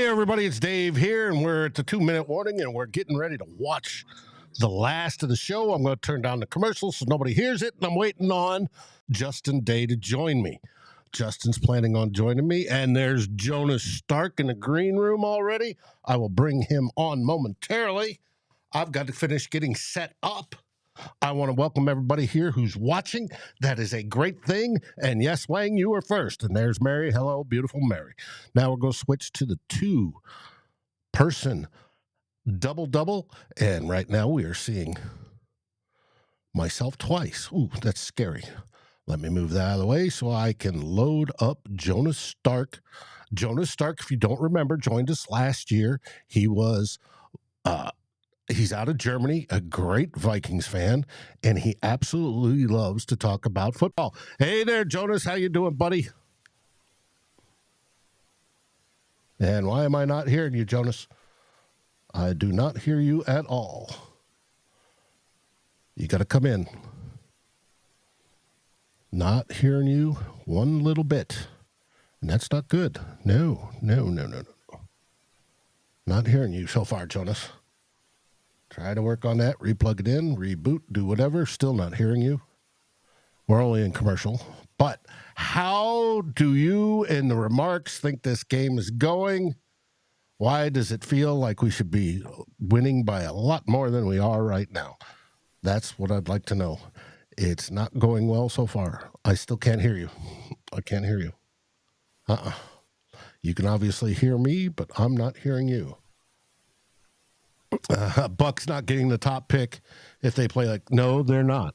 everybody, it's Dave here, and we're at the 2-minute warning, and we're getting ready to watch the last of the show. I'm going to turn down the commercials so nobody hears it, and I'm waiting on Justin Day to join me. Justin's planning on joining me, and there's Jonas Stark in the green room already. I will bring him on momentarily. I've got to finish getting set up. I want to welcome everybody here who's watching. That is a great thing. And yes, Wang, you are first. And there's Mary. Hello, beautiful Mary. Now we're going to switch to the 2-person double. And right now we are seeing myself twice. Ooh, that's scary. Let me move that out of the way so I can load up Jonas Stark. Jonas Stark, if you don't remember, joined us last year. He was... He's out of Germany, a great Vikings fan, and he absolutely loves to talk about football. Hey there, Jonas. How you doing, buddy? And why am I not hearing you, Jonas? I do not hear you at all. You got to come in. Not hearing you one little bit. And that's not good. No. Not hearing you so far, Jonas. Try to work on that, replug it in, reboot, do whatever. Still not hearing you. We're only in commercial. But how do you, in the remarks, think this game is going? Why does it feel like we should be winning by a lot more than we are right now? That's what I'd like to know. It's not going well so far. I still can't hear you. I can't hear you. You can obviously hear me, but I'm not hearing you. Bucks not getting the top pick if they play like, no, they're not.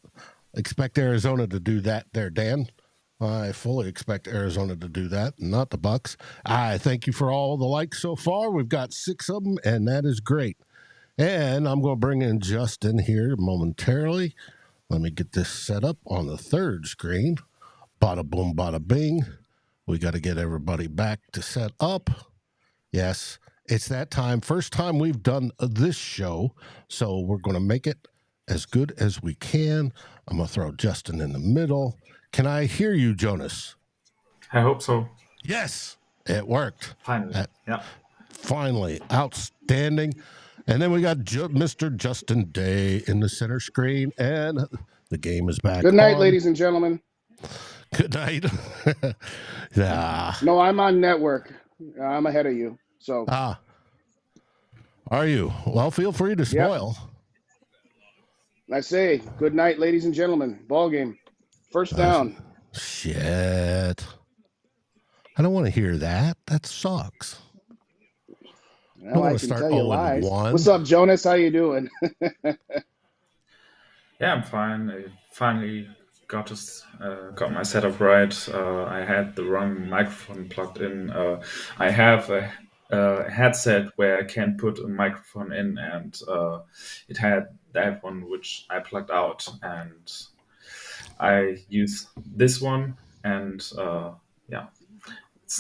Expect Arizona to do that there, Dan. I fully expect Arizona to do that, not the Bucks. I thank you for all the likes so far. We've got 6 of them, and that is great. And I'm going to bring in Justin here momentarily. Let me get this set up on the 3rd screen. Bada boom, bada bing. We got to get everybody back to set up. Yes. It's that time. First time we've done this show, so we're going to make it as good as we can. I'm going to throw Justin in the middle. Can I hear you, Jonas? I hope so. Yes, it worked. Finally. Yeah. Finally. Outstanding. And then we got Mr. Justin Day in the center screen, and the game is back. Good night, ladies and gentlemen. Good night. Yeah. No, I'm on network. I'm ahead of you. So, are you? Well, feel free to spoil. Yep. I say, good night, ladies and gentlemen. Ball game. First down. Shit. I don't want to hear that. That sucks. Well, I can tell you lies. What's up, Jonas? How you doing? Yeah, I'm fine. I finally got my setup right. I had the wrong microphone plugged in. I have a headset where I can put a microphone in, and it had that one which I plugged out, and I use this one, and it's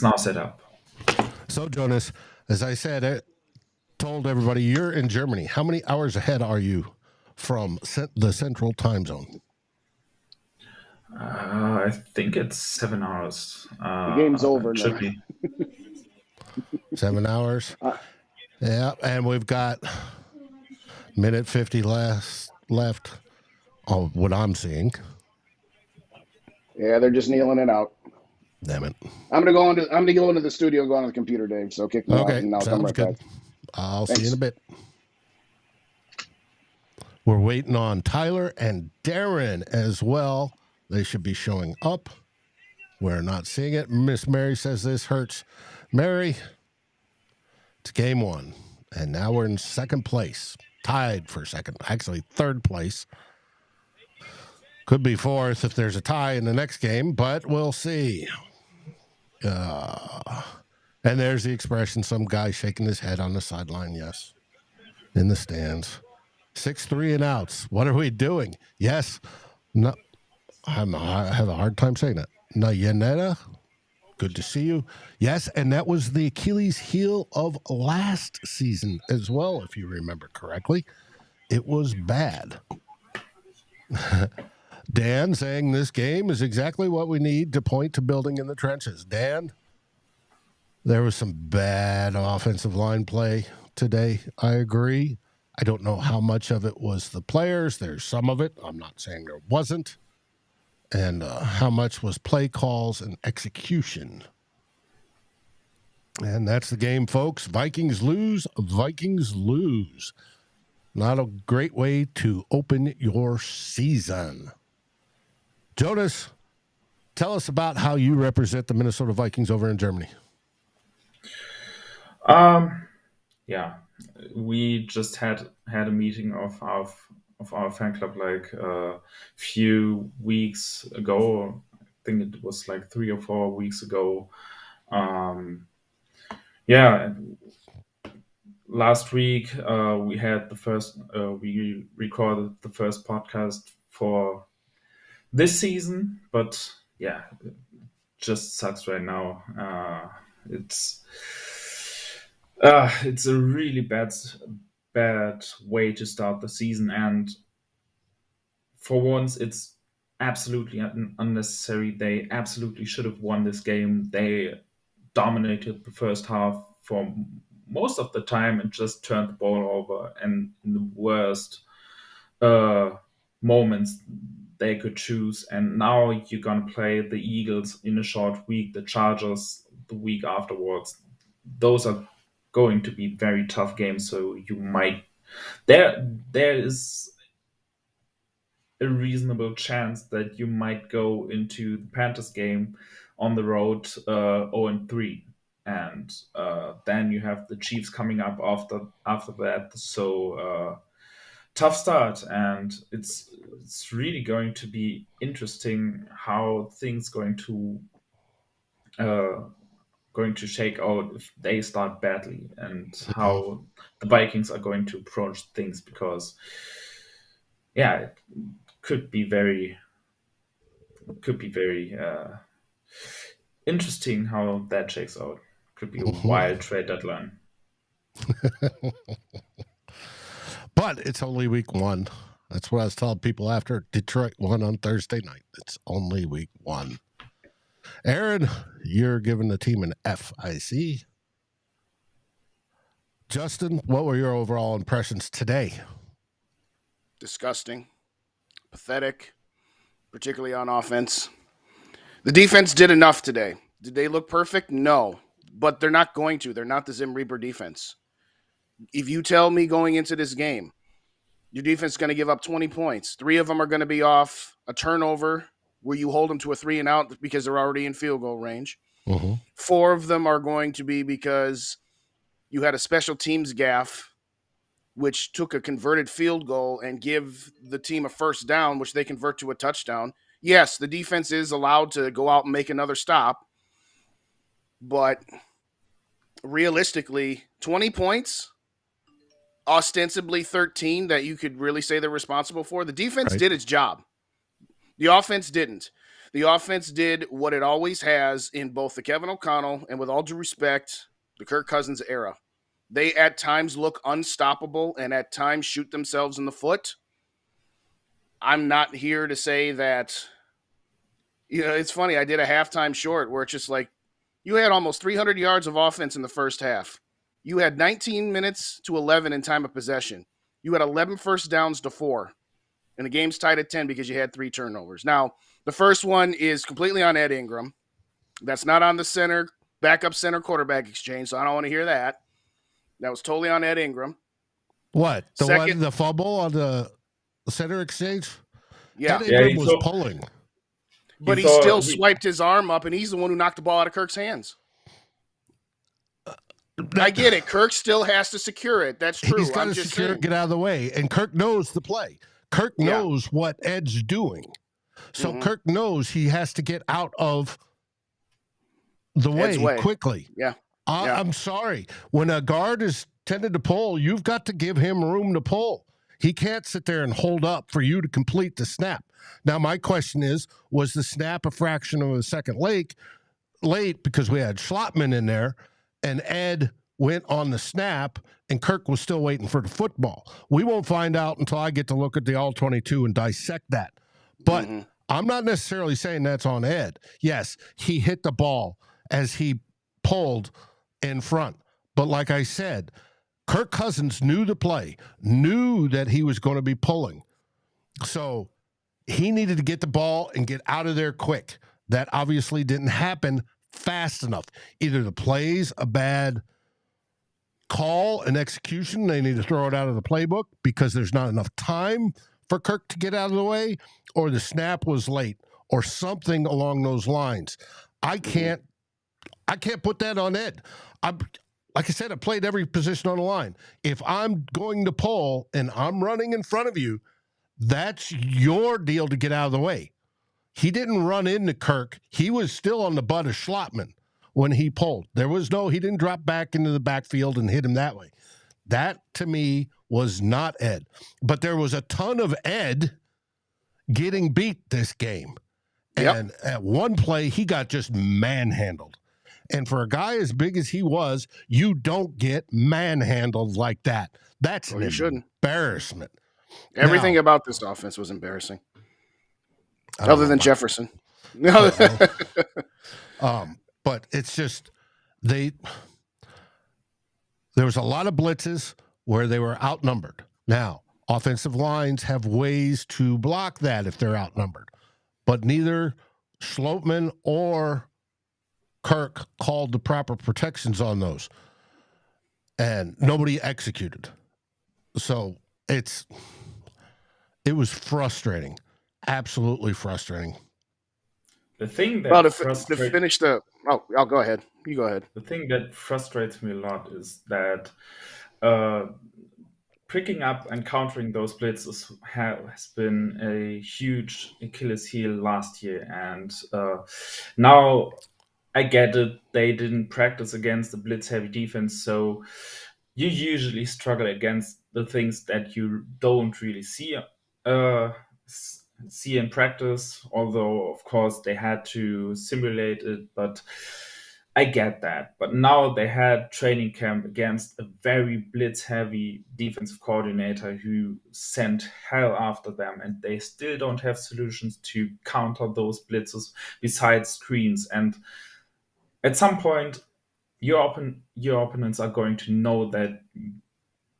now set up. So Jonas, as I said, I told everybody you're in Germany. How many hours ahead are you from the central time zone? I think it's 7 hours. The game's over. Should be. 7 hours. Yeah, and we've got minute 50 left of what I'm seeing. Yeah, they're just kneeling it out. Damn it. I'm gonna go into the studio and go on the computer, Dave. So kick me out and I'll come right back. I'll see you in a bit. We're waiting on Tyler and Darren as well. They should be showing up. We're not seeing it. Miss Mary says this hurts. Mary, it's game 1, and now we're in 2nd place, tied for 2nd, actually 3rd place. Could be 4th if there's a tie in the next game, but we'll see. And there's the expression, some guy shaking his head on the sideline, yes, in the stands. 6-3 and outs. What are we doing? Yes. No, I have a hard time saying that. Nayaneta, good to see you. Yes, and that was the Achilles heel of last season as well, if you remember correctly. It was bad. Dan saying this game is exactly what we need to point to building in the trenches. Dan? There was some bad offensive line play today. I agree. I don't know how much of it was the players. There's some of it. I'm not saying there wasn't. And how much was play calls and execution. And that's the game, folks. Vikings lose. Vikings lose. Not a great way to open your season. Jonas, tell us about how you represent the Minnesota Vikings over in Germany. Yeah, we just had a meeting of our fan club like a few weeks ago. I think it was like 3 or 4 weeks ago. Yeah, last week we had the first. We recorded the first podcast for this season, but yeah, it just sucks right now. It's a really bad way to start the season, and for once, it's absolutely unnecessary. They absolutely should have won this game. They dominated the first half for most of the time and just turned the ball over. And in the worst moments they could choose. And now you're gonna play the Eagles in a short week, the Chargers the week afterwards. Those are going to be very tough games. So you might there is a reasonable chance that you might go into the Panthers game on the road 0-3, and then you have the Chiefs coming up after that. So tough start, and it's really going to be interesting how things going to shake out if they start badly, and how the Vikings are going to approach things, because yeah, it could be very interesting how that shakes out. Could be a wild trade deadline. But it's only week 1. That's what I was telling people after Detroit won on Thursday night. It's only week 1. Aaron, you're giving the team an F, I see. Justin, what were your overall impressions today? Disgusting. Pathetic, particularly on offense. The defense did enough today. Did they look perfect? No. But they're not going to. They're not the Zim Reaper defense. If you tell me going into this game, your defense is going to give up 20 points, 3 of them are going to be off a turnover where you hold them to a 3 and out because they're already in field goal range. 4 of them are going to be because you had a special teams gaffe, which took a converted field goal and give the team a first down, which they convert to a touchdown. Yes, the defense is allowed to go out and make another stop, but realistically, 20 points, ostensibly 13 that you could really say they're responsible for. The defense did its job. The offense didn't. The offense did what it always has in both the Kevin O'Connell and, with all due respect, the Kirk Cousins era. They at times look unstoppable and at times shoot themselves in the foot. I'm not here to say that, it's funny. I did a halftime short where it's just like, you had almost 300 yards of offense in the first half. You had 19 minutes to 11 in time of possession. You had 11 first downs to 4. And the game's tied at 10 because you had 3 turnovers. Now, the first one is completely on Ed Ingram. That's not on the backup center quarterback exchange, so I don't want to hear that. That was totally on Ed Ingram. What? The fumble on the center exchange? Yeah. Ed Ingram was pulling. But he still swiped his arm up, and he's the one who knocked the ball out of Kirk's hands. I get it. Kirk still has to secure it. That's true. He's got to secure it, get out of the way. And Kirk knows the play. Kirk knows what Ed's doing. So Kirk knows he has to get out of the way quickly. Yeah. I'm sorry. When a guard is tended to pull, you've got to give him room to pull. He can't sit there and hold up for you to complete the snap. Now, my question is, was the snap a fraction of a second late because we had Schlottman in there, and Ed went on the snap, and Kirk was still waiting for the football? We won't find out until I get to look at the All-22 and dissect that. But I'm not necessarily saying that's on Ed. Yes, he hit the ball as he pulled in front. But like I said, Kirk Cousins knew the play, knew that he was going to be pulling. So he needed to get the ball and get out of there quick. That obviously didn't happen fast enough. Either the play's a bad call and execution, they need to throw it out of the playbook because there's not enough time for Kirk to get out of the way, or the snap was late, or something along those lines. I can't put that on Ed. Like I said, I played every position on the line. If I'm going to pull and I'm running in front of you, that's your deal to get out of the way. He didn't run into Kirk. He was still on the butt of Schlottman when he pulled. He didn't drop back into the backfield and hit him that way. That, to me, was not Ed. But there was a ton of Ed getting beat this game. And at one play, he got just manhandled. And for a guy as big as he was, you don't get manhandled like that. That's an embarrassment. Everything about this offense was embarrassing. Other than Jefferson. But it's just there was a lot of blitzes where they were outnumbered. Now, offensive lines have ways to block that if they're outnumbered. But neither Schlottman or Kirk called the proper protections on those. And nobody executed. So it was frustrating. Absolutely frustrating. The thing that to finish the I'll go ahead. You go ahead. The thing that frustrates me a lot is that picking up and countering those blitzes has been a huge Achilles heel last year, and now I get it. They didn't practice against the blitz-heavy defense, so you usually struggle against the things that you don't really see in practice, although of course they had to simulate it, but I get that. But now they had training camp against a very blitz-heavy defensive coordinator who sent hell after them, and they still don't have solutions to counter those blitzes besides screens. And at some point, your opponents are going to know that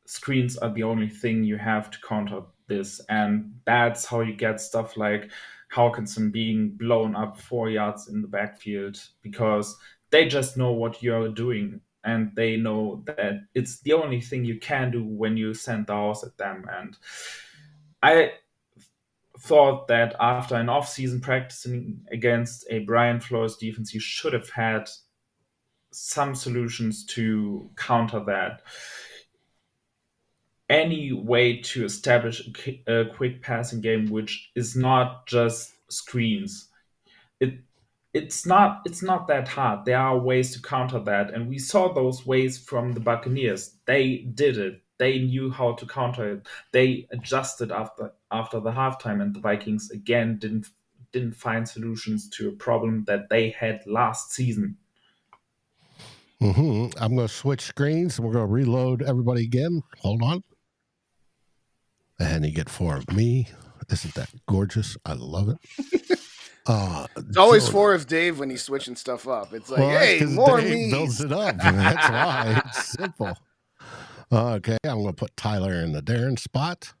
screens are the only thing you have to counter this, and that's how you get stuff like Hawkinson being blown up 4 yards in the backfield, because they just know what you're doing, and they know that it's the only thing you can do when you send the house at them. And I thought that after an off-season practicing against a Brian Flores defense, you should have had some solutions to counter that. Any way to establish a quick passing game which is not just screens. It's not that hard. There are ways to counter that, and we saw those ways from the Buccaneers. They did it. They knew how to counter it. They adjusted after the halftime, and the Vikings again didn't find solutions to a problem that they had last season. I'm going to switch screens, and we're going to reload everybody again. Hold on. And you get 4 of me. Isn't that gorgeous? I love it. It's always 4 of Dave when he's switching stuff up. It's like, hey, more Dave me. Builds it up. That's why. It's simple. Okay, I'm going to put Tyler in the Darren spot.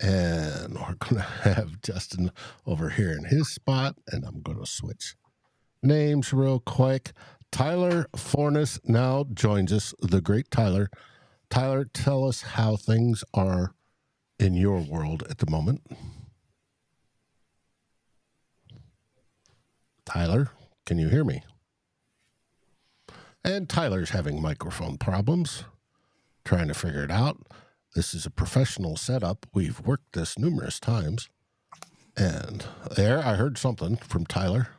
And we're going to have Justin over here in his spot. And I'm going to switch names real quick. Tyler Forness now joins us, the great Tyler. Tyler, tell us how things are in your world at the moment. Tyler, can you hear me? And Tyler's having microphone problems, trying to figure it out. This is a professional setup. We've worked this numerous times. And there, I heard something from Tyler.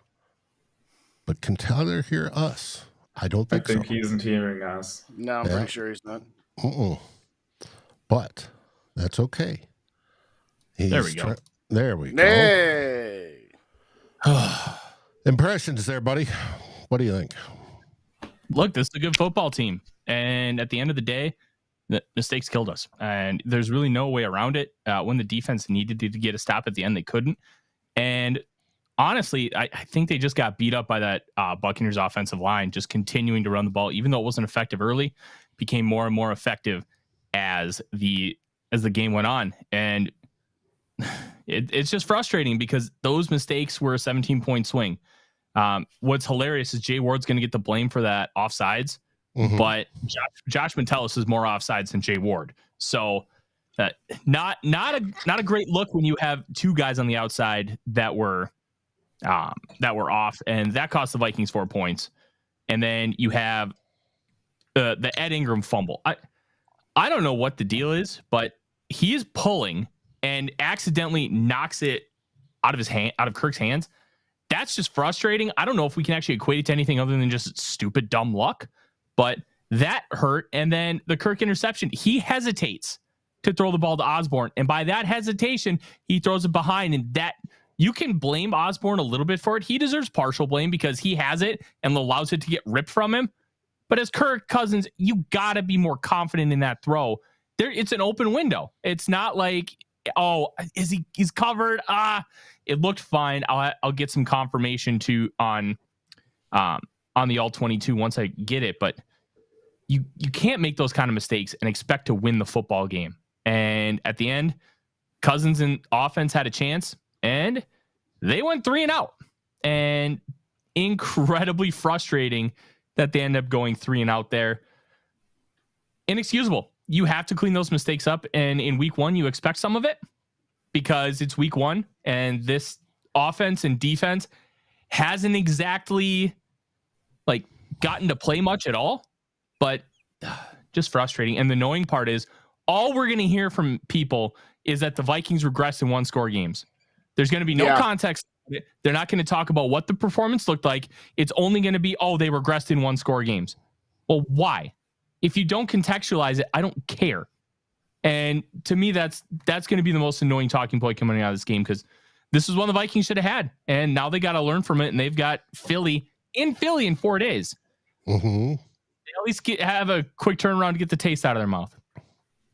But can Tyler hear us? I don't think so. I think he isn't hearing us. No, I'm pretty sure he's not. But that's okay. There we go. There we go. Hey. Impressions there, buddy. What do you think? Look, this is a good football team. And at the end of the day, the mistakes killed us. And there's really no way around it. When the defense needed to get a stop at the end, they couldn't. And honestly, I think they just got beat up by that Buccaneers offensive line, just continuing to run the ball, even though it wasn't effective early, became more and more effective as the game went on. And it's just frustrating because those mistakes were a 17-point swing. What's hilarious is Jay Ward's going to get the blame for that offsides, but Josh Metellus is more offsides than Jay Ward. So not a great look when you have two guys on the outside that were off, and that cost the Vikings 4 points. And then you have the Ed Ingram fumble. I don't know what the deal is, but he is pulling and accidentally knocks it out of Kirk's hands. That's just frustrating. I don't know if we can actually equate it to anything other than just stupid, dumb luck, but that hurt. And then the Kirk interception, he hesitates to throw the ball to Osborne. And by that hesitation, he throws it behind. And that you can blame Osborne a little bit for it. He deserves partial blame because he has it and allows it to get ripped from him. But as Kirk Cousins, you got to be more confident in that throw. It's an open window. It's not like, oh, he's covered. It looked fine. I'll get some confirmation on the all 22 once I get it. But you can't make those kind of mistakes and expect to win the football game. And at the end, Cousins and offense had a chance, and they went 3-and-out. And incredibly frustrating that they end up going 3-and-out there. Inexcusable. You have to clean those mistakes up. And in week one, you expect some of it because it's week one. And this offense and defense hasn't exactly gotten to play much at all, but just frustrating. And the annoying part is all we're going to hear from people is that the Vikings regress in 1-score games. There's going to be no context. They're not going to talk about what the performance looked like. It's only going to be, they regressed in 1-score games. Well, why? If you don't contextualize it, I don't care. And to me, that's going to be the most annoying talking point coming out of this game, because this is one the Vikings should have had. And now they got to learn from it. And they've got Philly in 4 days. Mm-hmm. They at least have a quick turnaround to get the taste out of their mouth.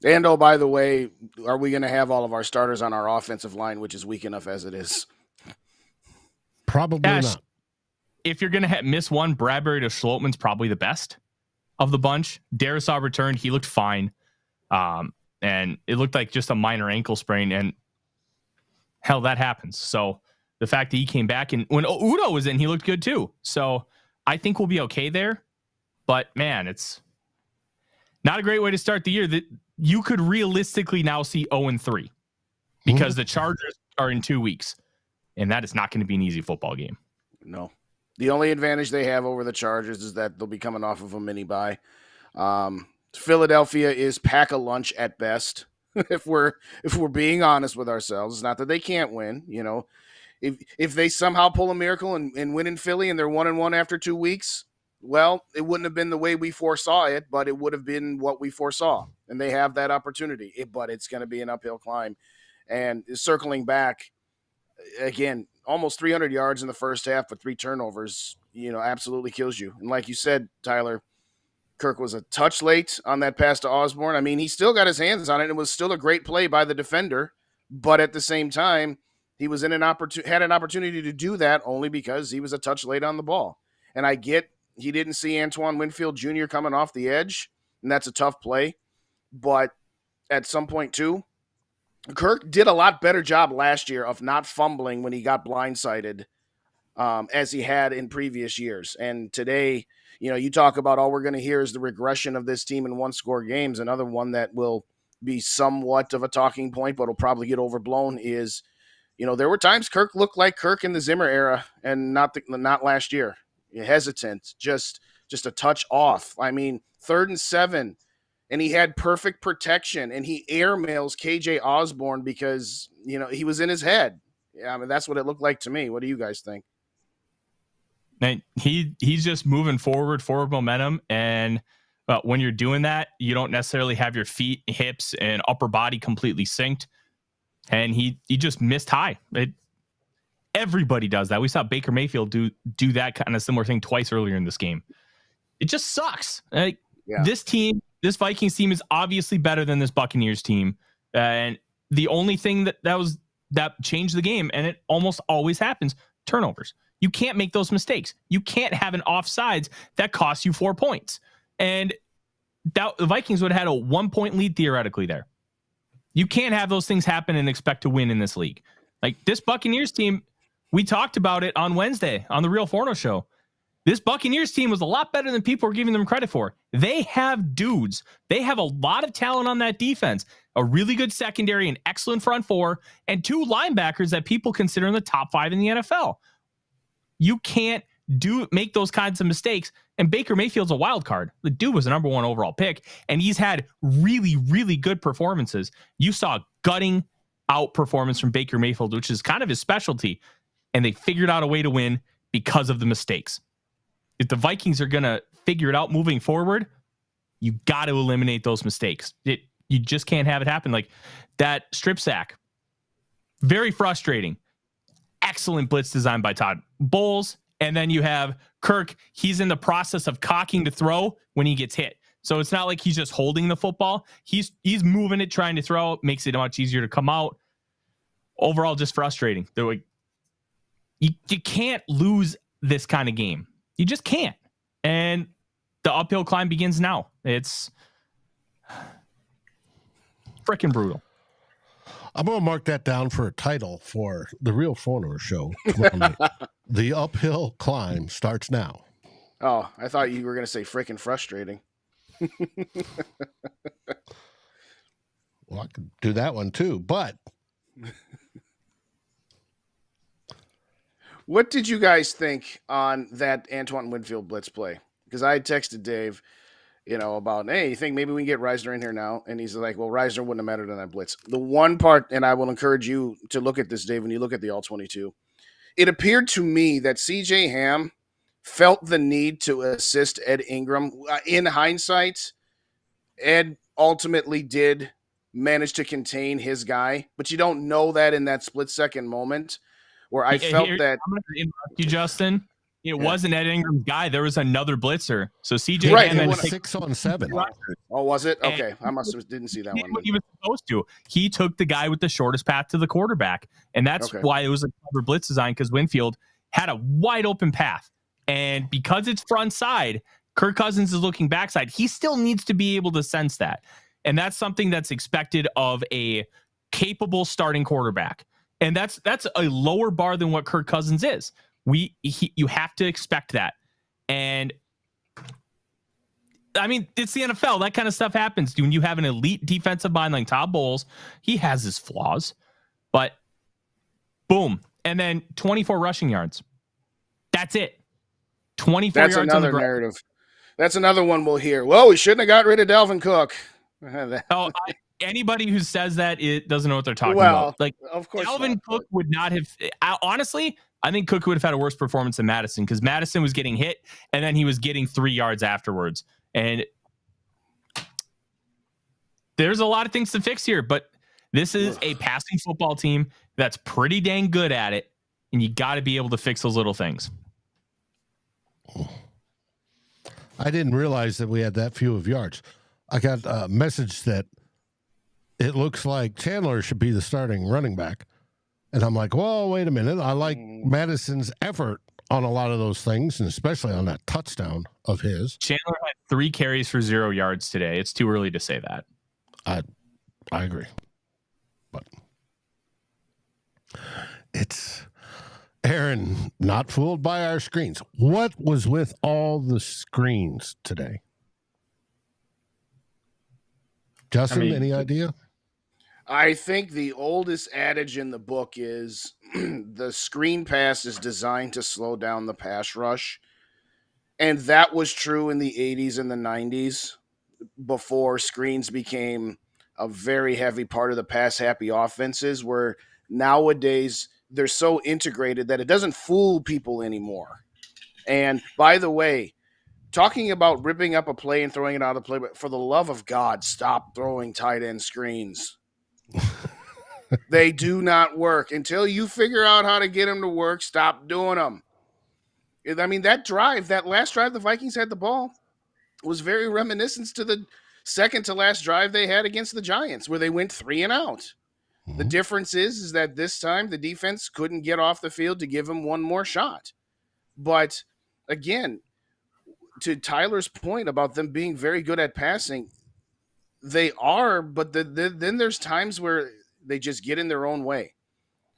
And by the way, are we going to have all of our starters on our offensive line, which is weak enough as it is? Probably not. If you're going to miss one, Bradbury to Schlottman's probably the best of the bunch. Darisaw returned. He looked fine. And it looked like just a minor ankle sprain. And hell, that happens. So the fact that he came back, and when Udo was in, he looked good too. So I think we'll be okay there. But man, it's not a great way to start the year. That you could realistically now see 0-3 because the Chargers are in 2 weeks, and that is not going to be an easy football game. No. The only advantage they have over the Chargers is that they'll be coming off of a mini bye. Philadelphia is pack a lunch at best. if we're being honest with ourselves, it's not that they can't win. You know, if they somehow pull a miracle and win in Philly and they're 1-1 after 2 weeks, well, it wouldn't have been the way we foresaw it, but it would have been what we foresaw. And they have that opportunity, but it's going to be an uphill climb. And circling back, again, almost 300 yards in the first half with 3 turnovers, absolutely kills you. And like you said, Tyler, Kirk was a touch late on that pass to Osborne. I mean, he still got his hands on it. It was still a great play by the defender, but at the same time, he was had an opportunity to do that only because he was a touch late on the ball. And I get he didn't see Antoine Winfield Jr. coming off the edge, and that's a tough play. But at some point, too, Kirk did a lot better job last year of not fumbling when he got blindsided as he had in previous years. And today, you talk about all we're going to hear is the regression of this team in 1-score games. Another one that will be somewhat of a talking point, but will probably get overblown is, there were times Kirk looked like Kirk in the Zimmer era and not last year. Hesitant, just a touch off. I mean, 3rd and 7, and he had perfect protection, and he airmails KJ Osborne because, he was in his head. Yeah, I mean, that's what it looked like to me. What do you guys think? And he's just moving forward momentum. And when you're doing that, you don't necessarily have your feet, hips, and upper body completely synced. And he just missed high. Everybody does that. We saw Baker Mayfield do that kind of similar thing twice earlier in this game. It just sucks. This This Vikings team is obviously better than this Buccaneers team. And the only thing that changed the game, and it almost always happens, turnovers. You can't make those mistakes. You can't have an offsides that costs you 4 points. And the Vikings would have had a 1-point lead theoretically there. You can't have those things happen and expect to win in this league. Like this Buccaneers team, we talked about it on Wednesday on the Real Forno show. This Buccaneers team was a lot better than people were giving them credit for. They have dudes. They have a lot of talent on that defense, a really good secondary, an excellent front four, and 2 linebackers that people consider in the top 5 in the NFL. You can't make those kinds of mistakes. And Baker Mayfield's a wild card. The dude was the number 1 overall pick, and he's had really, really good performances. You saw gutting out performance from Baker Mayfield, which is kind of his specialty, and they figured out a way to win because of the mistakes. If the Vikings are going to figure it out moving forward, you got to eliminate those mistakes. You just can't have it happen. Like that strip sack, very frustrating. Excellent blitz design by Todd Bowles. And then you have Kirk. He's in the process of cocking to throw when he gets hit. So it's not like he's just holding the football. He's moving it, trying to throw. Makes it much easier to come out. Overall, just frustrating. They're like, you can't lose this kind of game. You just can't. And the uphill climb begins now. It's freaking brutal. I'm going to mark that down for a title for the Real Forno show. The uphill climb starts now. Oh, I thought you were going to say freaking frustrating. Well, I could do that one too, but what did you guys think on that Antoine Winfield blitz play? Because I texted Dave, about, hey, you think maybe we can get Reisner in here now? And he's like, well, Reisner wouldn't have mattered on that blitz. The one part, and I will encourage you to look at this, Dave, when you look at the All-22, it appeared to me that C.J. Ham felt the need to assist Ed Ingram. In hindsight, Ed ultimately did manage to contain his guy, but you don't know that in that split-second moment where I felt that... I'm going to interrupt you, Justin. It wasn't Ed Ingram's guy. There was another blitzer. So CJ Right, Ham it had was 6-on-7. Oh, was it? Okay, I didn't see that one. What he was supposed to. He took the guy with the shortest path to the quarterback, and that's why it was a clever blitz design, because Winfield had a wide open path, and because it's front side, Kirk Cousins is looking backside. He still needs to be able to sense that, and that's something that's expected of a capable starting quarterback, and that's a lower bar than what Kirk Cousins is. You have to expect that. And I mean, it's the NFL. That kind of stuff happens. When you have an elite defensive mind like Todd Bowles, he has his flaws, but boom. And then 24 rushing yards. That's it. 24 That's yards another on the narrative. That's another one we'll hear. Well, we shouldn't have got rid of Dalvin Cook. Anybody who says that, it doesn't know what they're talking about. Like, of course, Dalvin Cook would not have. Honestly, I think Cook would have had a worse performance than Madison, because Madison was getting hit and then he was getting 3 yards afterwards. And there's a lot of things to fix here, but this is a passing football team that's pretty dang good at it, and you got to be able to fix those little things. I didn't realize that we had that few of yards. I got a message that it looks like Chandler should be the starting running back. And I'm like, well, wait a minute. I like Madison's effort on a lot of those things, and especially on that touchdown of his. Chandler had 3 carries for 0 yards today. It's too early to say that. I agree. But it's Aaron, not fooled by our screens. What was with all the screens today? Justin, any idea? I think the oldest adage in the book is the screen pass is designed to slow down the pass rush. And that was true in the 80s and the 90s before screens became a very heavy part of the pass-happy offenses, where nowadays they're so integrated that it doesn't fool people anymore. And by the way, talking about ripping up a play and throwing it out of the play, but for the love of God, stop throwing tight end screens. They do not work. Until you figure out how to get them to work, stop doing them. I mean, that last drive the Vikings had the ball was very reminiscent to the second to last drive they had against the Giants, where they went 3 and out. The difference is that this time the defense couldn't get off the field to give him one more shot. But again, to Tyler's point about them being very good at passing, they are, but then there's times where they just get in their own way.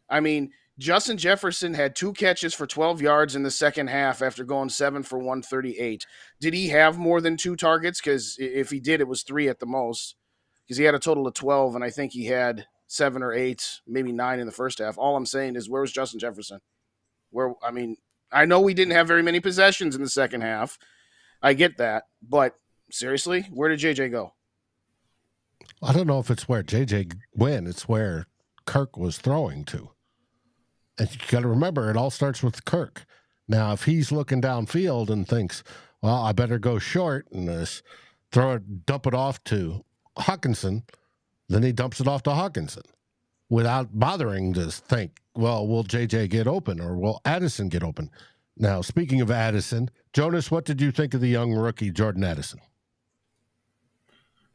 I mean, Justin Jefferson had 2 catches for 12 yards in the second half after going 7 for 138. Did he have more than 2 targets? Because if he did, it was 3 at the most. Because he had a total of 12, and I think he had 7 or 8, maybe 9 in the first half. All I'm saying is, where was Justin Jefferson? I know we didn't have very many possessions in the second half. I get that. But seriously, where did JJ go? I don't know if it's where JJ went. It's where Kirk was throwing to. And you got to remember, it all starts with Kirk. Now, if he's looking downfield and thinks, well, I better go short and dump it off to Hawkinson, then he dumps it off to Hawkinson without bothering to think, well, will JJ get open or will Addison get open? Now, speaking of Addison, Jonas, what did you think of the young rookie, Jordan Addison?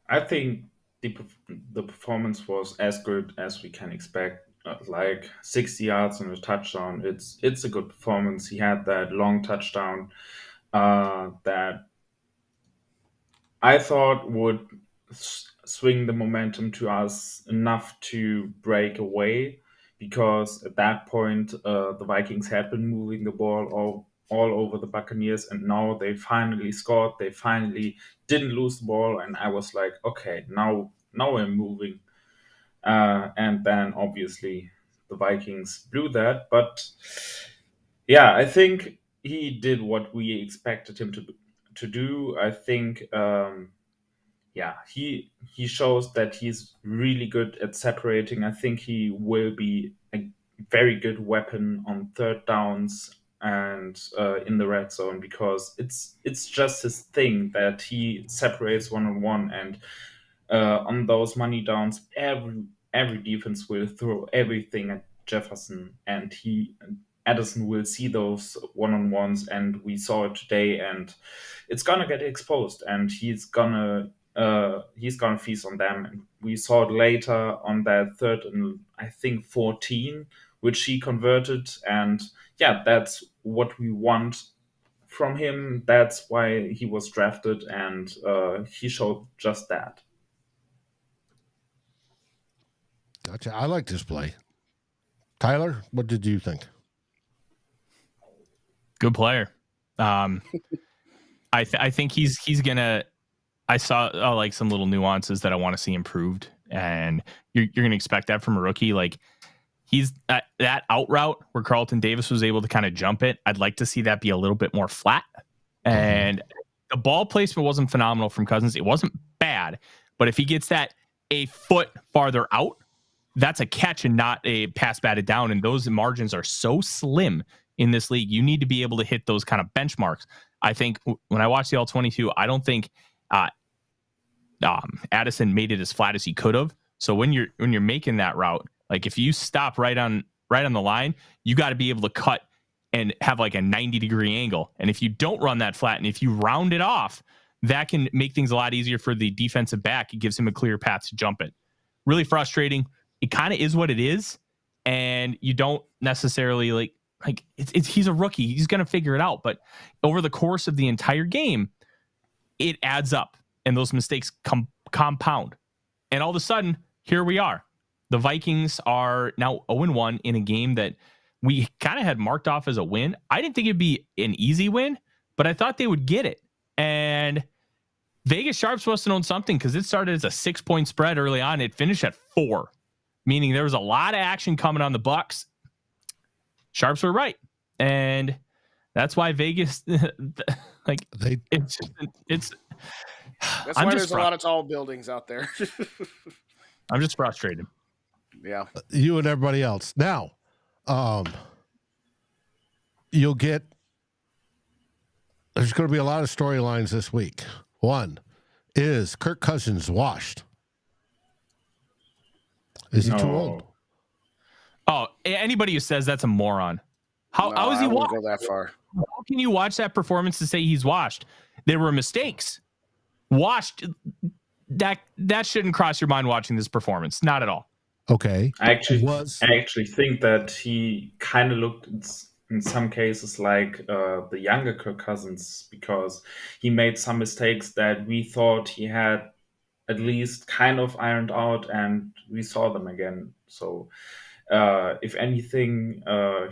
I think the performance was as good as we can expect. Like 60 yards and a touchdown. It's a good performance. He had that long touchdown that I thought would swing the momentum to us enough to break away, because at that point the Vikings had been moving the ball all over the Buccaneers, and now they finally scored. They finally didn't lose the ball, and I was like, okay, now we're moving. And then obviously the Vikings blew that. But yeah, I think he did what we expected him to do. I think, he shows that he's really good at separating. I think he will be a very good weapon on third downs and in the red zone, because it's just his thing that he separates one-on-one, and on those money downs, every defense will throw everything at Jefferson, and Addison will see those one-on-ones, and we saw it today, and it's gonna get exposed, and he's gonna feast on them. And we saw it later on that 3rd and I think 14, which he converted, and yeah, that's what we want from him. That's why he was drafted, and he showed just that. Gotcha. I like this play. Tyler, what did you think? Good player. I think he's gonna. I saw like some little nuances that I want to see improved, and you're gonna expect that from a rookie. Like he's that out route where Carlton Davis was able to kind of jump it. I'd like to see that be a little bit more flat. And the ball placement wasn't phenomenal from Cousins. It wasn't bad, but if he gets that a foot farther out, that's a catch and not a pass batted down. And those margins are so slim in this league. You need to be able to hit those kind of benchmarks. I think when I watched the All-22, I don't think Addison made it as flat as he could have. So when you're making that route, like if you stop right on the line, you got to be able to cut and have like a 90-degree angle. And if you don't run that flat, and if you round it off, that can make things a lot easier for the defensive back. It gives him a clear path to jump it. Really frustrating. It kind of is what it is, and you don't necessarily like he's a rookie. He's going to figure it out. But over the course of the entire game, it adds up, and those mistakes compound. And all of a sudden, here we are. The Vikings are now 0-1 in a game that we kind of had marked off as a win. I didn't think it'd be an easy win, but I thought they would get it. And Vegas Sharps must have known something, because it started as a 6-point spread early on. It finished at 4, meaning there was a lot of action coming on the Bucs. Sharps were right, and that's why Vegas it's that's why there's a lot of tall buildings out there. I'm just frustrated. Yeah, you and everybody else. Now, you'll get. There's going to be a lot of storylines this week. One is Kirk Cousins washed. Is he too old? Oh, anybody who says that's a moron. How is he washed? Go that far. How can you watch that performance to say he's washed? There were mistakes. Washed. That shouldn't cross your mind watching this performance. Not at all. Okay. I actually think that he kind of looked in some cases like the younger Kirk Cousins, because he made some mistakes that we thought he had at least kind of ironed out, and we saw them again. So if anything,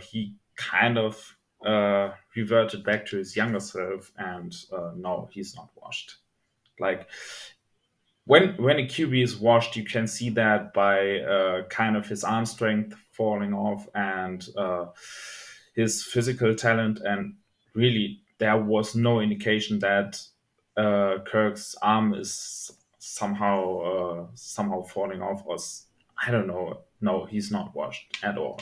he kind of reverted back to his younger self, and no, he's not washed. Like when a QB is washed, you can see that by kind of his arm strength falling off, and his physical talent. And really, there was no indication that Kirk's arm is somehow falling off, or I don't know. No, he's not washed at all.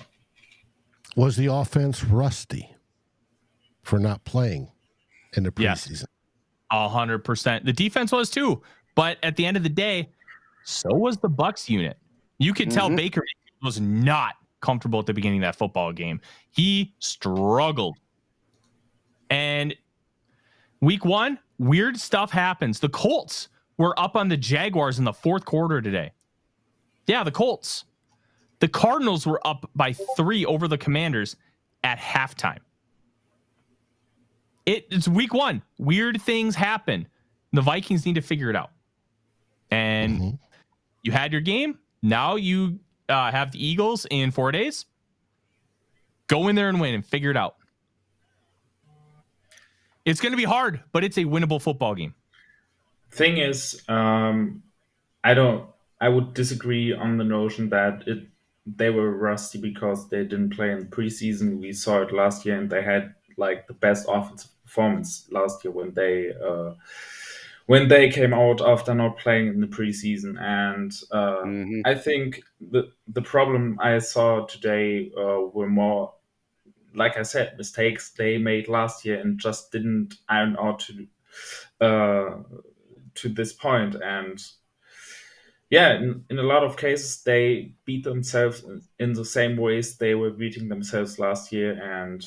Was the offense rusty for not playing in the preseason? 100%. The defense was too, but at the end of the day, so was the Bucs unit. You could tell Baker was not comfortable at the beginning of that football game. He struggled. And week 1, weird stuff happens. The Colts were up on the Jaguars in the fourth quarter today. Yeah, the Colts. The Cardinals were up by 3 over the Commanders at halftime. It's week 1. Weird things happen. The Vikings need to figure it out. And you had your game. Now you have the Eagles in 4 days. Go in there and win and figure it out. It's going to be hard, but it's a winnable football game. Thing is, I would disagree on the notion that they were rusty because they didn't play in preseason. We saw it last year, and they had like the best offensive performance last year when they came out after not playing in the preseason. And I think the problem I saw today were more, like I said, mistakes they made last year and just didn't iron out to this point. And yeah, in a lot of cases, they beat themselves in the same ways they were beating themselves last year, and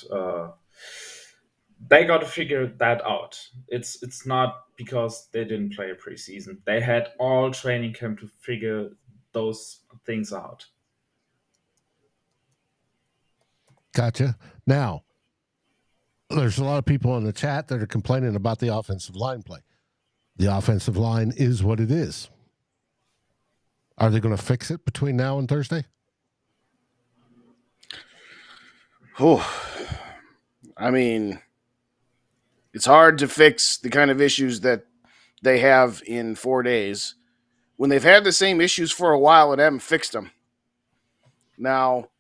they got to figure that out. It's not because they didn't play a preseason. They had all training camp to figure those things out. Gotcha. Now, there's a lot of people in the chat that are complaining about the offensive line play. The offensive line is what it is. Are they going to fix it between now and Thursday? Oh, I mean, it's hard to fix the kind of issues that they have in 4 days when they've had the same issues for a while and haven't fixed them. Now,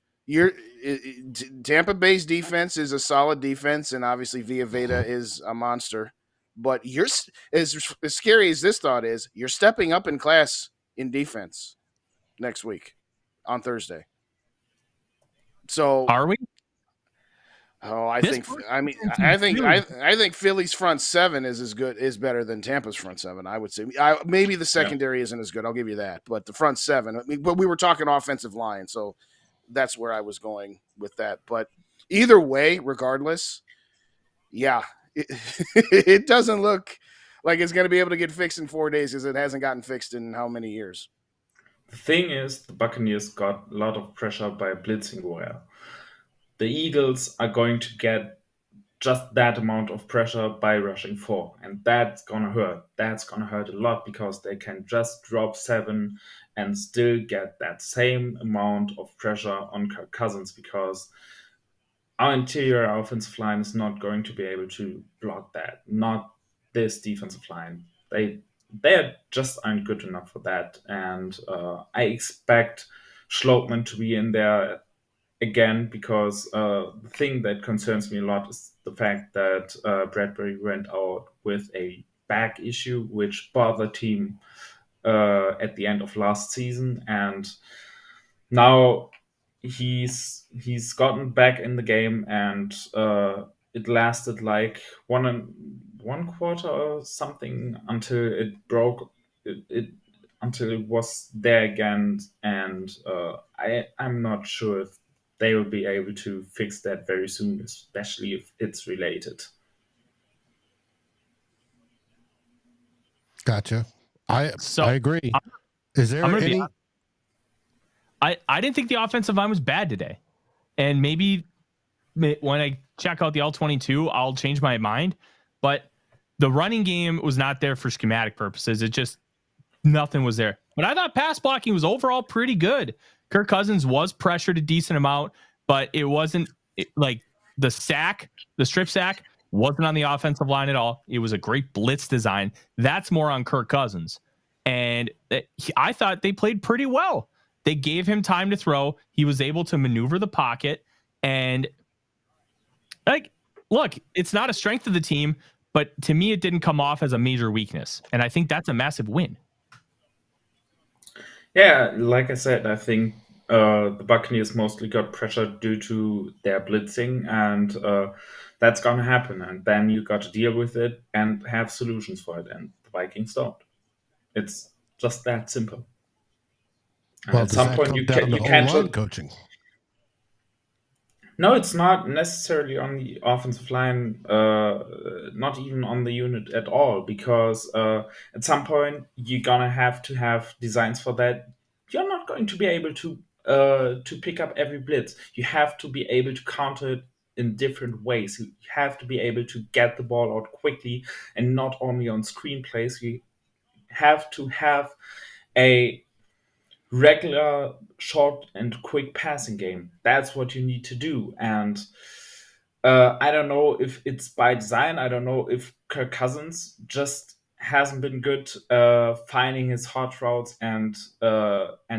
Tampa Bay's defense is a solid defense, and obviously Villa Veda is a monster. But as scary as this thought is, you're stepping up in class in defense next week on Thursday. So are we? Oh, I think Philly's front seven is better than Tampa's front seven. I would say maybe the secondary isn't as good. I'll give you that, but the front seven. But we were talking offensive line, so that's where I was going with that. But either way, regardless, it doesn't look like it's going to be able to get fixed in 4 days because it hasn't gotten fixed in how many years. The thing is, the Buccaneers got a lot of pressure by blitzing well. The Eagles are going to get just that amount of pressure by rushing 4, and that's gonna hurt. That's gonna hurt a lot because they can just drop 7 and still get that same amount of pressure on Kirk Cousins, because our interior offensive line is not going to be able to block that. Not this defensive line. They just aren't good enough for that, and I expect Schlotman to be in there again, because the thing that concerns me a lot is the fact that Bradbury went out with a back issue, which bothered him at the end of last season, and now he's gotten back in the game, and it lasted like one quarter or something until it broke. Until it was there again, and I'm not sure if they will be able to fix that very soon, especially if it's related. Gotcha. I agree. Is there any? I didn't think the offensive line was bad today. And maybe when I check out the L22, I'll change my mind. But the running game was not there for schematic purposes. It just, nothing was there. But I thought pass blocking was overall pretty good. Kirk Cousins was pressured a decent amount, but it wasn't like the strip sack wasn't on the offensive line at all. It was a great blitz design. That's more on Kirk Cousins. And I thought they played pretty well. They gave him time to throw. He was able to maneuver the pocket. And like, look, it's not a strength of the team, but to me, it didn't come off as a major weakness. And I think that's a massive win. Yeah, like I said, I think the Buccaneers mostly got pressure due to their blitzing, and that's going to happen. And then you got to deal with it and have solutions for it. And the Vikings don't. It's just that simple. And Well, at does some that point, come you down to can't. O-line coaching? No, it's not necessarily on the offensive line, not even on the unit at all, because at some point you're gonna have to have designs for that. You're not going to be able to pick up every blitz. You have to be able to counter it in different ways. You have to be able to get the ball out quickly and not only on screen plays. You have to have a regular short and quick passing game. That's what you need to do. And I don't know if it's by design. I don't know if Kirk Cousins just hasn't been good finding his hot routes and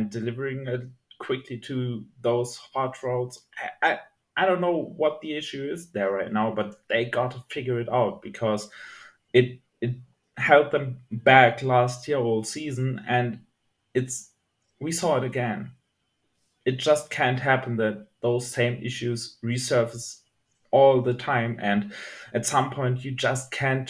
delivering it quickly to those hot routes. I don't know what the issue is there right now, but they got to figure it out, because it held them back last year all season, and we saw it again. It just can't happen that those same issues resurface all the time, and at some point you just can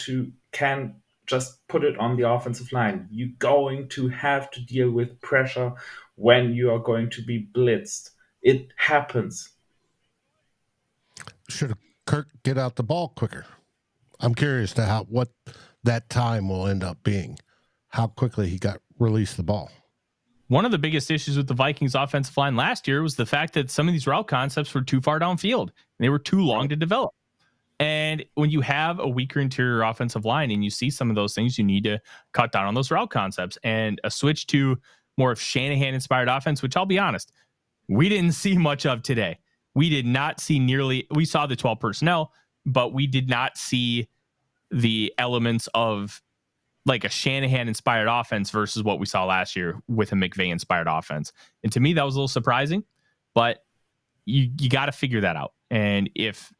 just put it on the offensive line. You're going to have to deal with pressure when you are going to be blitzed. It happens. Should Kirk get out the ball quicker? I'm curious to what that time will end up being. How quickly he got released the ball. One of the biggest issues with the Vikings offensive line last year was the fact that some of these route concepts were too far downfield and they were too long to develop. And when you have a weaker interior offensive line and you see some of those things, you need to cut down on those route concepts, and a switch to more of Shanahan inspired offense, which I'll be honest, we didn't see much of today. We did not see we saw the 12 personnel, but we did not see the elements of like a Shanahan inspired offense versus what we saw last year with a McVay inspired offense. And to me, that was a little surprising, but you got to figure that out. And if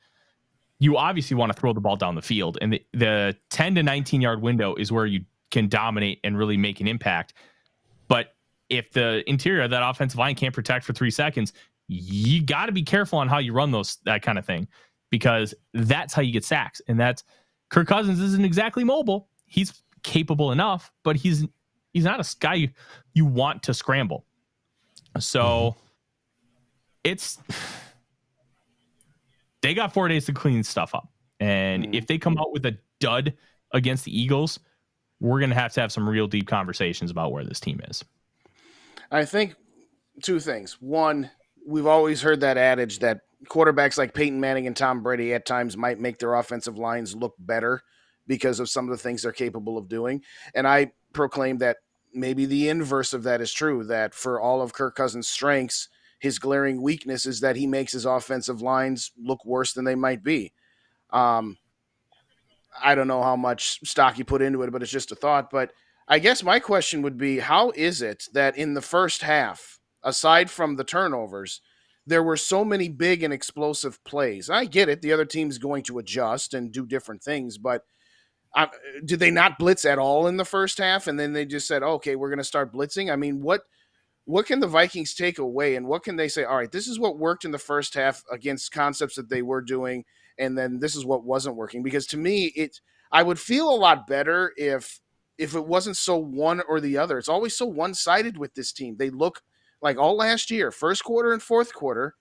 you obviously want to throw the ball down the field, and the 10 to 19 yard window is where you can dominate and really make an impact. But if the interior of that offensive line can't protect for 3 seconds, you got to be careful on how you run that kind of thing, because that's how you get sacks. And that's Kirk Cousins isn't exactly mobile. He's capable enough, but he's not a guy you want to scramble. So they got 4 days to clean stuff up. And if they come out with a dud against the Eagles, we're going to have some real deep conversations about where this team is. I think two things. One, we've always heard that adage that quarterbacks like Peyton Manning and Tom Brady at times might make their offensive lines look better because of some of the things they're capable of doing. And I proclaim that maybe the inverse of that is true, that for all of Kirk Cousins' strengths, his glaring weakness is that he makes his offensive lines look worse than they might be. I don't know how much stock you put into it, but it's just a thought. But I guess my question would be, how is it that in the first half, aside from the turnovers, there were so many big and explosive plays? I get it. The other team's going to adjust and do different things, but did they not blitz at all in the first half? And then they just said, okay, we're going to start blitzing. I mean, what can the Vikings take away, and what can they say? All right, this is what worked in the first half against concepts that they were doing, and then this is what wasn't working. Because to me, I would feel a lot better if it wasn't so one or the other. It's always so one-sided with this team. They look like all last year, first quarter and fourth quarter,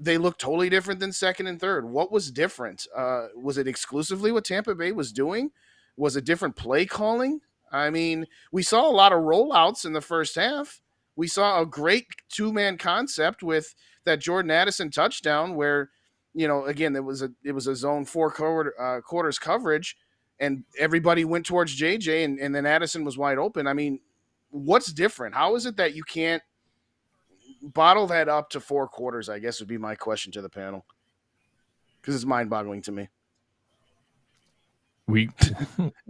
they look totally different than second and third. What was different? Was it exclusively what Tampa Bay was doing? Was it different play calling? I mean, we saw a lot of rollouts in the first half. We saw a great two-man concept with that Jordan Addison touchdown where, again, it was a zone 4 quarters coverage, and everybody went towards JJ, and then Addison was wide open. I mean, what's different? How is it that you can't bottle that up to 4 quarters, I guess would be my question to the panel, because it's mind-boggling to me.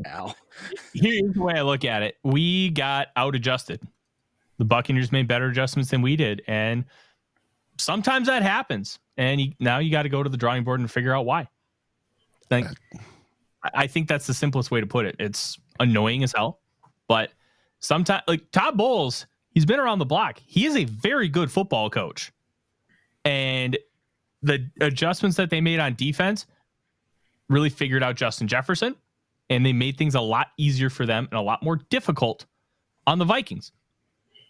Al. Here's the way I look at it. We got out-adjusted. The Buccaneers made better adjustments than we did, and sometimes that happens. And now you got to go to the drawing board and figure out why. I think that's the simplest way to put it. It's annoying as hell, but sometimes, like Todd Bowles, he's been around the block. He is a very good football coach, and the adjustments that they made on defense really figured out Justin Jefferson, and they made things a lot easier for them and a lot more difficult on the Vikings.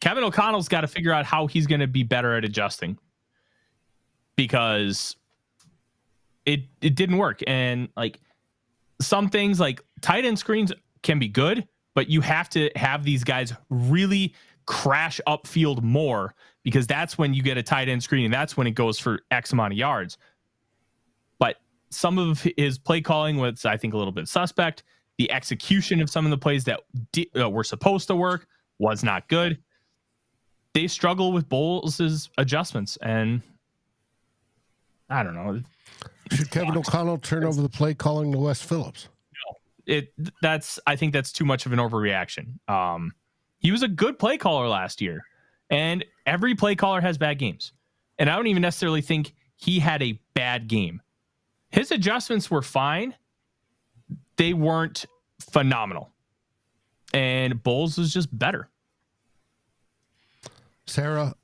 Kevin O'Connell's got to figure out how he's going to be better at adjusting, because it didn't work. And like some things like tight end screens can be good, but you have to have these guys really crash upfield more, because that's when you get a tight end screen and that's when it goes for X amount of yards. But some of his play calling was, I think, a little bit suspect. The execution of some of the plays that were supposed to work was not good. They struggle with Bowles' adjustments, and I don't know. Should Kevin O'Connell turn over the play calling to Wes Phillips? No, I think that's too much of an overreaction. He was a good play caller last year, and every play caller has bad games. And I don't even necessarily think he had a bad game. His adjustments were fine. They weren't phenomenal. And Bowles was just better. Sarah,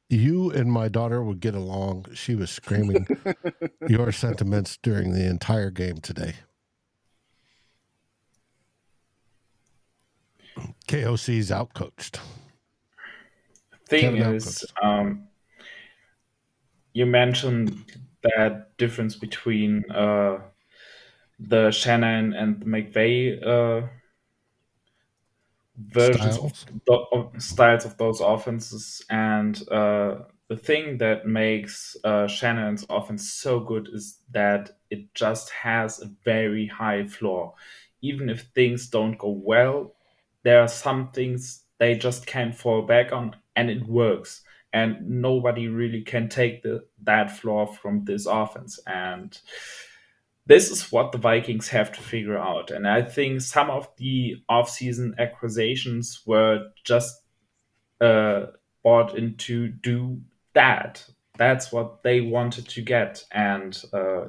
you and my daughter would get along. She was screaming your sentiments during the entire game today. KOC's outcoached. Thing is, you mentioned that difference between the Shannon and the McVay versions styles of those offenses, and the thing that makes Shannon's offense so good is that it just has a very high floor. Even if things don't go well, there are some things they just can't fall back on, and it works. And nobody really can take that floor from this offense. And this is what the Vikings have to figure out. And I think some of the offseason acquisitions were just bought in to do that. That's what they wanted to get. And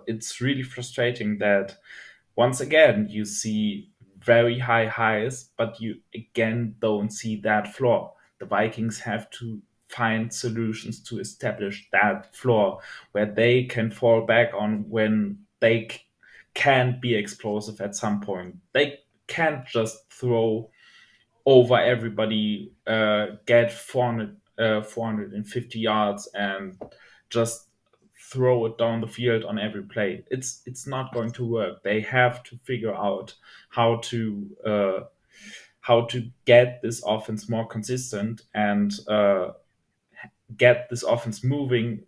it's really frustrating that once again you see very high highs, but you again don't see that floor. The Vikings have to find solutions to establish that floor where they can fall back on when they can be explosive at some point. They can't just throw over everybody, get 450 yards and just throw it down the field on every play. It's not going to work. They have to figure out how to get this offense more consistent and get this offense moving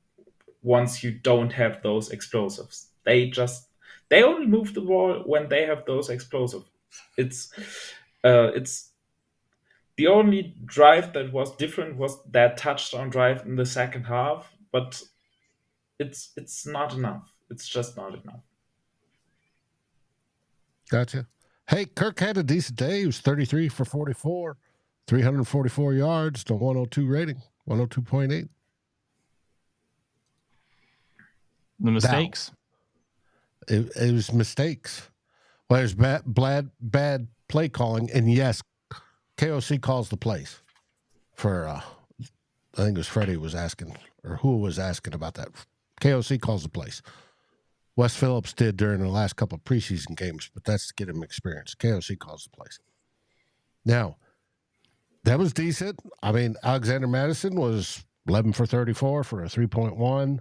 once you don't have those explosives. They only move the ball when they have those explosives. It's the only drive that was different was that touchdown drive in the second half, but it's not enough. It's just not enough. Gotcha. Hey, Kirk had a decent day. He was 33 for 44, 344 yards to 102 rating, 102.8. The mistakes. Now, it was mistakes. Well, there's bad play calling, and yes, KOC calls the plays for, I think it was Freddie was asking, or who was asking about that. KOC calls the plays. Wes Phillips did during the last couple of preseason games, but that's to get him experience. KOC calls the plays. Now, that was decent. I mean, Alexander Madison was 11 for 34 for a 3.1.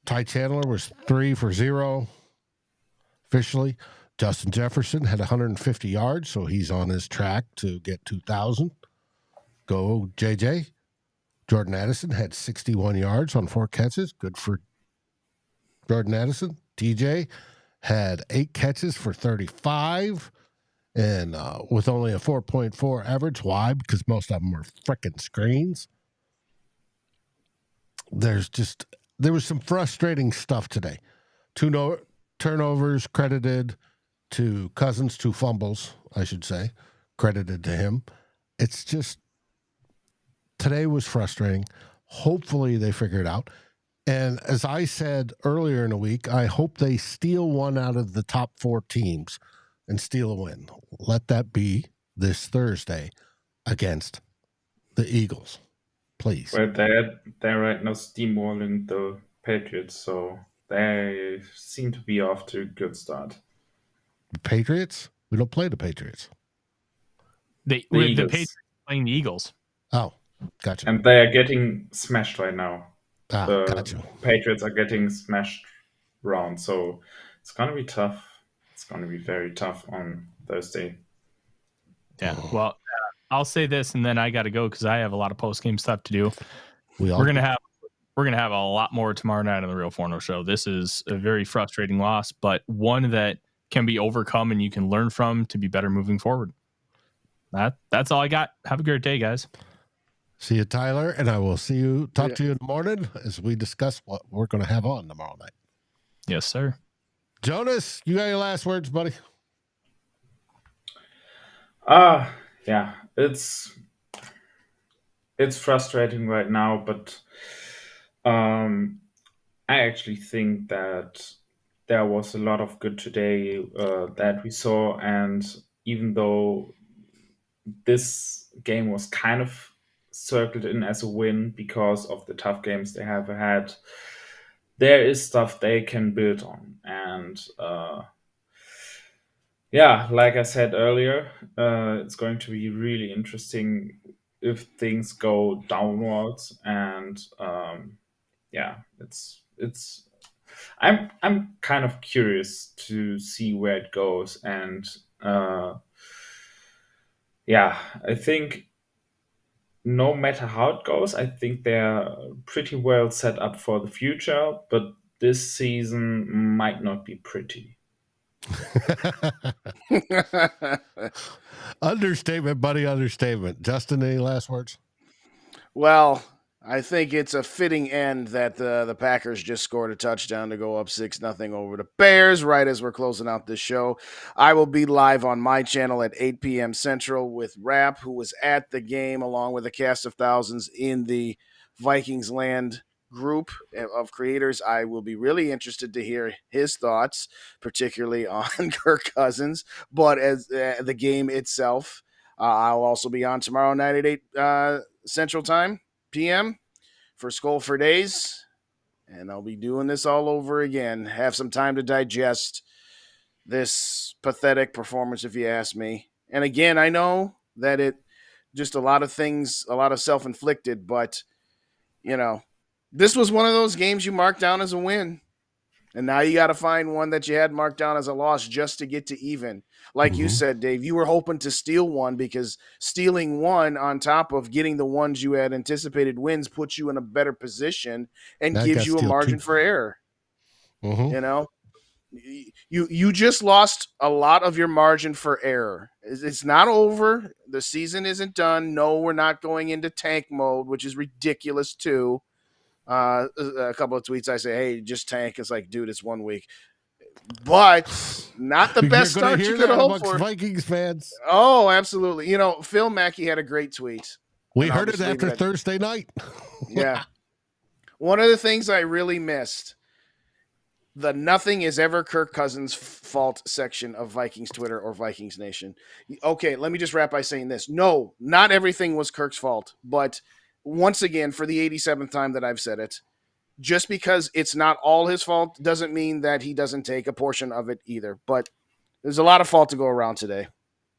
Ty Chandler was 3 for 0 officially. Justin Jefferson had 150 yards, so he's on his track to get 2,000. Go, JJ. Jordan Addison had 61 yards on 4 catches. Good for Jordan Addison. TJ had 8 catches for 35 and with only a 4.4 average. Why? Because most of them were freaking screens. There was some frustrating stuff today. 2 turnovers credited to Cousins, 2 fumbles, I should say, credited to him. It's just today was frustrating. Hopefully they figure it out. And as I said earlier in the week, I hope they steal one out of the top 4 teams and steal a win. Let that be this Thursday against the Eagles, please. Well, they're right now steamrolling the Patriots, so they seem to be off to a good start. The Patriots? We don't play the Patriots. The Patriots playing the Eagles. Oh, gotcha. And they are getting smashed right now. Gotcha. Patriots are getting smashed round, so it's going to be tough. It's going to be very tough on Thursday. Yeah, well, I'll say this, and then I got to go because I have a lot of post-game stuff to do. We're gonna have a lot more tomorrow night on the Real Forno Show. This is a very frustrating loss, but one that can be overcome and you can learn from to be better moving forward. That's all I got. Have a great day, guys. See you, Tyler, and I will talk to you in the morning as we discuss what we're going to have on tomorrow night. Yes, sir. Jonas, you got your last words, buddy? Yeah, it's frustrating right now, but I actually think that there was a lot of good today that we saw, and even though this game was kind of circled in as a win because of the tough games they have had, there is stuff they can build on. And like I said earlier, it's going to be really interesting if things go downwards. And I'm kind of curious to see where it goes. And I think no matter how it goes, I think they're pretty well set up for the future, but this season might not be pretty. Understatement, buddy, understatement. Justin, any last words? Well, I think it's a fitting end that the Packers just scored a touchdown to go up 6-0 over the Bears right as we're closing out this show. I will be live on my channel at 8 p.m. Central with Rap, who was at the game, along with a cast of thousands in the Vikings Land group of creators. I will be really interested to hear his thoughts, particularly on Kirk Cousins, but as the game itself. I'll also be on tomorrow night at 8 Central Time. PM for SKOL for Days, and I'll be doing this all over again. Have some time to digest this pathetic performance, if you ask me. And again, I know that it just a lot of things, a lot of self-inflicted, but this was one of those games you marked down as a win. And now you got to find one that you had marked down as a loss just to get to even. Like you said, Dave, you were hoping to steal one because stealing one on top of getting the ones you had anticipated wins puts you in a better position and gives you a margin for error. You just lost a lot of your margin for error. It's not over. The season isn't done. No, we're not going into tank mode, which is ridiculous too. A couple of tweets I say, hey, just tank. It's like, dude, it's 1 week. But not the best start you could have hoped for. Vikings fans. Oh, absolutely. Phil Mackey had a great tweet. We heard it after Thursday night. Yeah. One of the things I really missed, the nothing is ever Kirk Cousins' fault section of Vikings Twitter or Vikings Nation. Okay, let me just wrap by saying this. No, not everything was Kirk's fault, but once again, for the 87th time that I've said it, just because it's not all his fault doesn't mean that he doesn't take a portion of it either. But there's a lot of fault to go around today.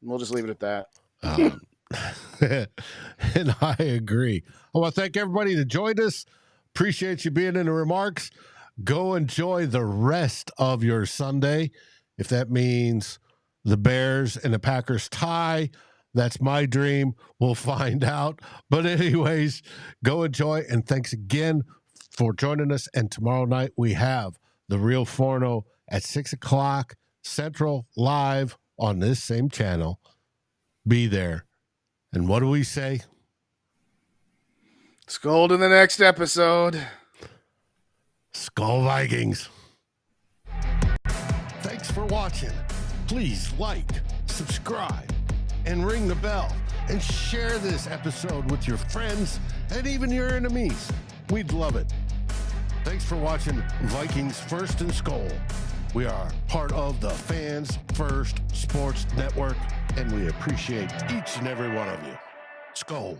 We'll just leave it at that. And I agree. I want to thank everybody that joined us. Appreciate you being in the remarks. Go enjoy the rest of your Sunday. If that means the Bears and the Packers tie, That's my dream. We'll find out. But anyways, go enjoy. And thanks again for joining us. And tomorrow night we have The Real Forno at 6 o'clock Central live on this same channel. Be there. And what do we say? SKOL in the next episode. SKOL Vikings. Thanks for watching. Please like, subscribe, and ring the bell. And share this episode with your friends and even your enemies. We'd love it. Thanks for watching Vikings First and SKOL. We are part of the Fans First Sports Network, and we appreciate each and every one of you. SKOL.